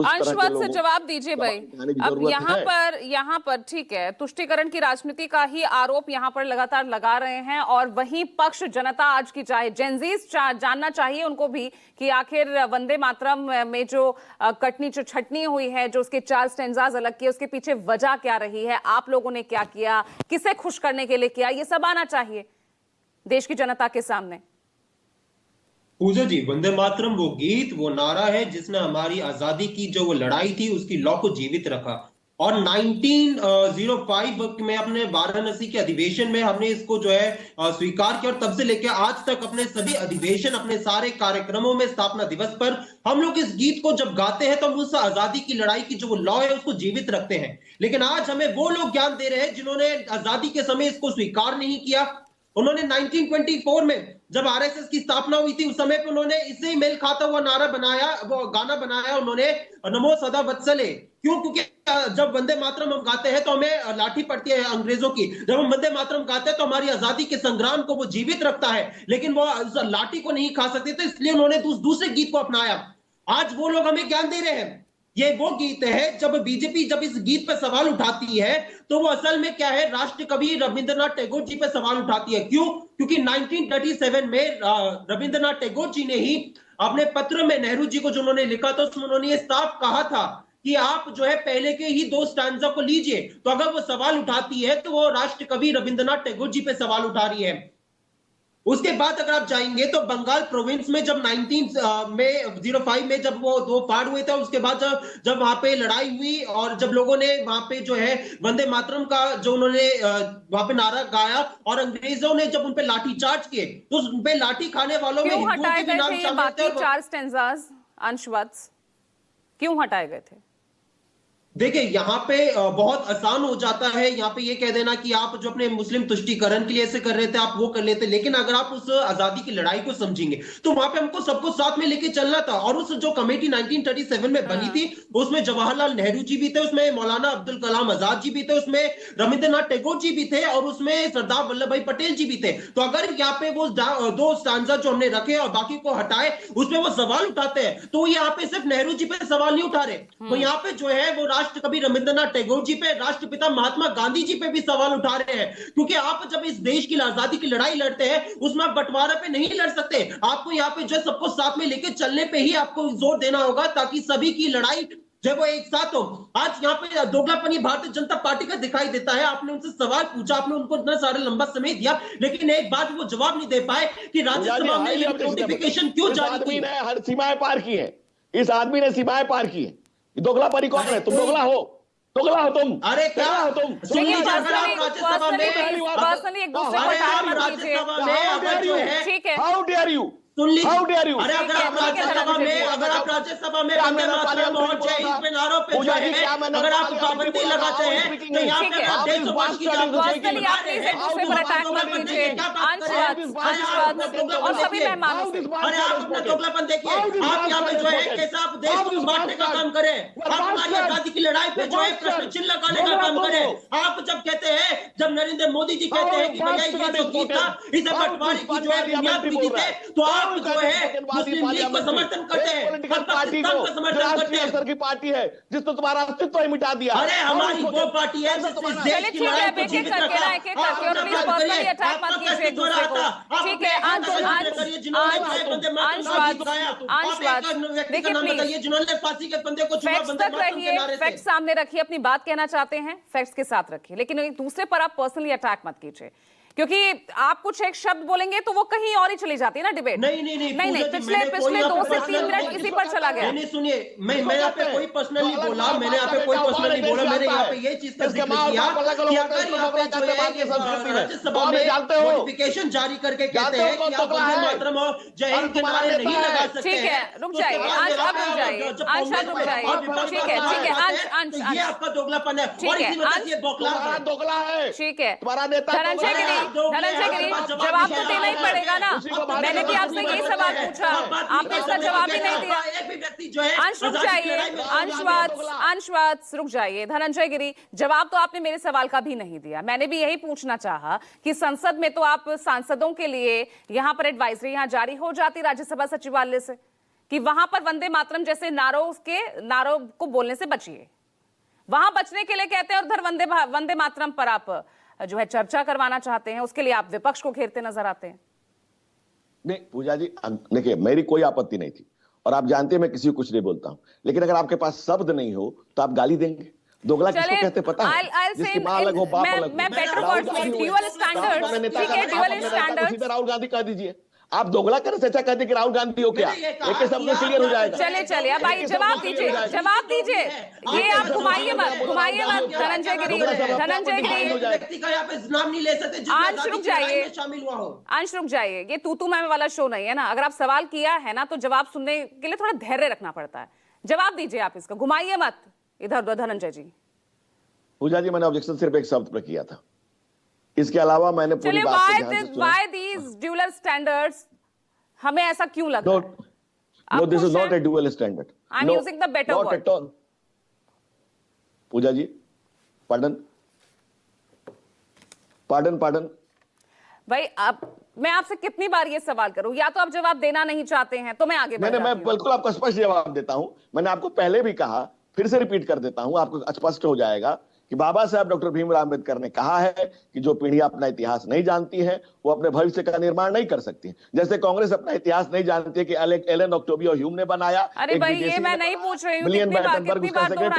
अंशवत से जवाब दीजिए भाई। अब यहाँ पर ठीक है, तुष्टीकरण की राजनीति का ही आरोप यहाँ पर लगातार लगा रहे हैं, और वही पक्ष जनता आज की चाहे जेनजीज जानना चाहिए उनको भी कि आखिर वंदे मातरम में जो कटनी जो छटनी हुई है, जो उसके 4 स्टैंजाज अलग किए, उसके पीछे वजह क्या रही है, आप लोगों ने क्या किया, किसे खुश करने के लिए किया, ये सब आना चाहिए देश की जनता के सामने। पूजा जी, वंदे मातरम वो गीत, वो नारा है जिसने हमारी आजादी की जो वो लड़ाई थी उसकी लौ को जीवित रखा। और 1905 में अपने वाराणसी के अधिवेशन में हमने इसको जो है स्वीकार किया, और तब से लेकर आज तक अपने सभी अधिवेशन, अपने सारे कार्यक्रमों में स्थापना दिवस पर हम लोग इस गीत को जब गाते हैं तो हम उस आजादी की लड़ाई की जो वो लौ है उसको जीवित रखते हैं। लेकिन आज हमें वो लोग ज्ञान दे रहे हैं जिन्होंने आजादी के समय इसको स्वीकार नहीं किया। उन्होंने 1924 में जब आरएसएस की स्थापना हुई थी उस समय पे उन्होंने इससे ही मेल खाता हुआ नारा बनाया, वो गाना बनाया उन्होंने, नमो सदा वत्सले। क्यों? क्योंकि जब वंदे मातरम हम गाते हैं तो हमें लाठी पड़ती है अंग्रेजों की, जब हम वंदे मातरम गाते हैं तो हमारी आजादी के संग्राम को वो जीवित रखता है, लेकिन वो लाठी को नहीं खा सकते, तो इसलिए उन्होंने दूसरे गीत को अपनाया। आज वो लोग हमें ज्ञान दे रहे हैं। ये वो गीत है, जब बीजेपी जब इस गीत पर सवाल उठाती है तो वो असल में क्या है, राष्ट्र कवि रविंद्रनाथ टैगोर जी पे सवाल उठाती है। क्यों? क्योंकि 1937 में रविंद्रनाथ टैगोर जी ने ही अपने पत्र में नेहरू जी को जो उन्होंने लिखा था उसमें उन्होंने ये साफ कहा था कि आप जो है पहले के ही 2 स्टैंजा को लीजिए। तो अगर वो सवाल उठाती है तो वो राष्ट्र कवि रविंद्रनाथ टैगोर जी पे सवाल उठा रही है। उसके बाद अगर आप जाएंगे तो बंगाल प्रोविंस में जब 1905 में जब वो 2 फाड़ हुए थे, उसके बाद जब वहां पे लड़ाई हुई और जब लोगों ने वहां पे जो है वंदे मातरम का जो उन्होंने वहां पे नारा गाया और अंग्रेजों ने जब उन पे लाठी चार्ज किए तो उन पे लाठी खाने वालों में हिंदुओं के भी नाम शामिल थे। 4 स्टैंजाज अंशवत क्यों हटाए गए थे? देखिए, यहाँ पे बहुत आसान हो जाता है यहाँ पे ये कह देना कि आप जो अपने मुस्लिम तुष्टीकरण के लिए ऐसे कर रहे थे आप वो कर लेते, लेकिन अगर आप उस आजादी की लड़ाई को समझेंगे तो वहां पे हमको सबको साथ में लेके चलना था। और उस जो कमेटी 1937 में बनी थी उसमें जवाहरलाल नेहरू जी भी थे, उसमें मौलाना अब्दुल कलाम आजाद जी भी थे, उसमें रविंद्रनाथ टैगोर जी भी थे और उसमें सरदार वल्लभ भाई पटेल जी भी थे। तो अगर यहाँ पे वो 2 स्टैंजा जो हमने रखे और बाकी को हटाए उसमें वो सवाल उठाते हैं तो यहाँ पे सिर्फ नेहरू जी पे सवाल नहीं उठा रहे, तो यहाँ पे जो है वो राष्ट्र कवि रविंद्रनाथ टैगोर जी पे, राष्ट्रपिता महात्मा गांधी जी पे भी सवाल उठा रहे हैं। क्योंकि आप जब इस देश की आजादी की लड़ाई लड़ते हैं उसमें आप बंटवारे पे नहीं लड़ सकते, आपको यहाँ पे जो सबको साथ में लेके चलने पे ही आपको जोर देना होगा ताकि सभी की लड़ाई जब वो एक साथ हो। आज यहाँ पे दोगलापन भारतीय जनता पार्टी का दिखाई देता है। आपने उनसे सवाल पूछा, आपने उनको इतना सारा लंबा समय दिया, लेकिन एक बात वो जवाब नहीं दे पाए कि राज्यसभा में ये नोटिफिकेशन क्यों जारी की। हर सीमाएं पार की है, इस आदमी ने सीमाएं पार की है। दोगलापनी कौन है? तुम दोगला हो, दोगला हो तुम। अरे क्या हो तुम? राज्यसभा में एक दूसरे को टाइम दीजिए। ठीक है, हाउ डेयर यू, सुन लीजिए। How dare you. अरे अगर आप राज्यसभा में वंदे मातरम और जय हिंद पे नारों पे जो है अगर आप पाबंदी लगाते हैं तो यहाँ पे आप देशवासी की पर्सनली आप प्लीज एक दूसरे पर अटैक मत कीजिए। अंशवत और सभी मेहमानों से, अरे आप अपना दोगलापन देखिए। आप यहाँ पे जो है कैसे आप देश को बांटने का काम करें, आप हमारी आजादी की लड़ाई पे जो है प्रश्न चिन्ह लगाने का काम करें। आप जब कहते हैं, जब नरेंद्र मोदी जी कहते हैं कि भैया ये जो गीत था इसे बंटवारे की जो है बुनियाद भी दी थे, तो आप जो है मुस्लिम लीग को समर्थन करते हैं, पाकिस्तान को समर्थन करते हैं। सर की पार्टी है जिसने तुम्हारा अस्तित्व ही मिटा दिया। अरे हमारी वो पार्टी है जिस देश की लड़ाई को जीवित रखा। जिन्होंने फांसी के बंदे को फैक्ट्स सामने रखिए, अपनी बात कहना चाहते हैं फैक्ट्स के साथ रखिए, लेकिन एक दूसरे पर आप पर्सनली अटैक मत कीजिए, क्योंकि आप कुछ एक शब्द बोलेंगे तो वो कहीं और ही चली जाती है ना डिबेट। नहीं, पिछले 2 से 3 मिनट इसी पर चला गया। नहीं सुनिए, मैं यहाँ पे कोई पर्सनल नहीं बोला, मैंने यहाँ पे कोई पर्सनल नहीं बोला, मैंने यहाँ पे ये चीज का जिक्र किया कि अगर यहाँ पे जो है राज्यसभा में नोटिफिकेशन जारी करके कहते हैं कि आप वंदे मातरम और जय हिंद के नारे नहीं लगा सकते। ठीक है, रुक जाइए, अब रुक जाइए, रुक जाइए। ठीक है, ये आपका दोगलापन है और इसी वजह से ये दोगला है। ठीक है, तुम्हारा नेता धनंजय गिरी, जवाब तो देना ही पड़ेगा ना। मैंने भी आपसे यही सवाल पूछा, आपने इसका जवाब ही नहीं दिया। अंश रुक जाइए, अंशवत रुक जाइए। धनंजय गिरी, जवाब तो आपने मेरे सवाल का भी नहीं दिया। मैंने भी यही पूछना चाहा कि संसद में तो आप सांसदों के लिए यहाँ पर एडवाइजरी यहाँ जारी हो जाती राज्यसभा सचिवालय से, कि वहां पर वंदे मातरम जैसे नारों को बोलने से बचिए, वहां बचने के लिए कहते हैं, और उधर वंदे मातरम पर आप जो है चर्चा करवाना चाहते हैं, उसके लिए आप विपक्ष को घेरते नजर आते हैं। नहीं पूजा जी, देखिए मेरी कोई आपत्ति नहीं थी, और आप जानते हैं मैं किसी को कुछ नहीं बोलता हूं, लेकिन अगर आपके पास शब्द नहीं हो तो आप गाली देंगे। दोगला किसको कहते पता है? जिसकी मां अलग हो, बाप अलग हो। मैं बेटर वर्ड्स में ड्यूअल स्टैंडर्ड्स, ठीक है, ड्यूअल स्टैंडर्ड्स। राहुल गांधी कह दीजिए, आप दोगला करने से अच्छा कहते कि राहुल गांधी हो क्या, एक के शब्द में क्लियर हो जाएगा। चलिए अब भाई जवाब दीजिए, ये आप घुमाइए मत धनंजय गिरी। व्यक्ति का यहाँ पे नाम नहीं ले सकते। अंश रुक जाइए, शामिल हुआ हो। अंश रुक जाइए, ये तू मैं वाला शो नहीं है ना। अगर आप सवाल किया है ना तो जवाब सुनने के लिए थोड़ा धैर्य रखना पड़ता है। जवाब दीजिए आप इसका, घुमाइए मत इधर उधर। धनंजय जी, पूजा जी मैंने ऑब्जेक्शन सिर्फ एक शब्द पर किया था, इसके अलावा मैंने पूरी बात को ध्यान से सुना। Why these dual standards? हमें ऐसा क्यों लग रहा है? No, this is not a dual standard. I'm using the better not word. at all. Puja ji, pardon. भाई मैं आपसे कितनी बार ये सवाल करूं, या तो आप जवाब देना नहीं चाहते हैं तो मैं आगे बढ़ जाती हूं। मैं बिल्कुल आपको स्पष्ट जवाब देता हूं। मैंने आपको पहले भी कहा, फिर से रिपीट कर देता हूं, आपको स्पष्ट हो जाएगा कि बाबा साहब डॉक्टर भीमराव अंबेडकर ने कहा है कि जो पीढ़ियां अपना इतिहास नहीं जानती है वो अपने भविष्य का निर्माण नहीं कर सकती। जैसे कांग्रेस अपना इतिहास नहीं जानती है कि एलन ऑक्टोबियो ह्यूम ने बनाया। अरे भाई ये मैं नहीं पूछ रही हूँ, कितनी बार